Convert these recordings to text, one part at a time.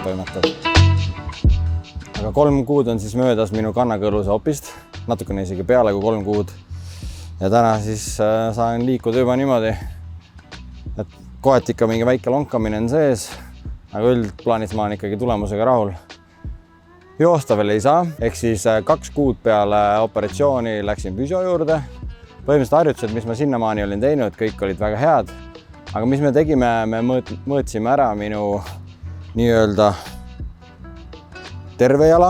toimetav. Aga 3 kuud on siis möödas minu kannakõluse opist, natukene isegi peale kui 3 kuud. Ja täna siis saan liikuda juba niimoodi, et kohati ikka mingi väike lonkamine on sees, aga üldplaanis ma olen ikkagi tulemusega rahul. Joosta veel ei saa, ehk siis 2 kuud peale operatsiooni läksin füsio juurde. Põhimõtteliselt harjutused, mis ma sinnamaani olin teinud, kõik olid väga head. Aga mis me tegime, me mõõtsime ära minu nii-öelda terve jala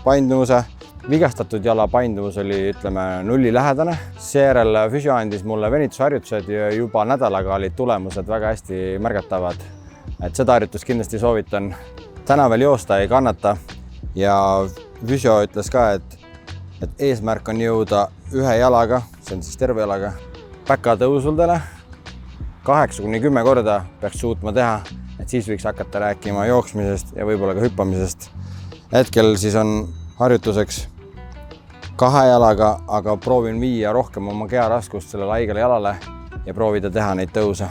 painduvuse. Vigastatud jala painduvus oli, ütleme, 0 lähedane. Seejärel füsio andis mulle venitusharjutused ja juba nädalaga olid tulemused väga hästi märgatavad. Et seda harjutust kindlasti soovitan. Täna veel joosta ei kannata ja füsio ütles ka, et eesmärk on jõuda 1 jalaga, see on siis terve jalaga, päkatõusuldele 8–10 korda peaks suutma teha, et siis võiks hakata rääkima jooksmisest ja võib-olla ka hüppamisest. Hetkel siis on harjutuseks 2 jalaga, aga proovin viia rohkem oma kearaskust sellele haigele jalale ja proovida teha neid tõuse.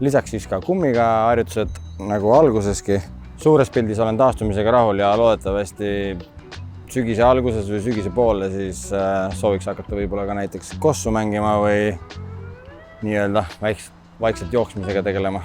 Lisaks siis ka kummiga harjutused nagu alguseski. Suures pildis olen taastumisega rahul ja loodetavasti sügise alguses või sügise poole siis sooviks hakata võib-olla ka näiteks kossu mängima või nii-öelda vaikselt jooksmisega tegelema.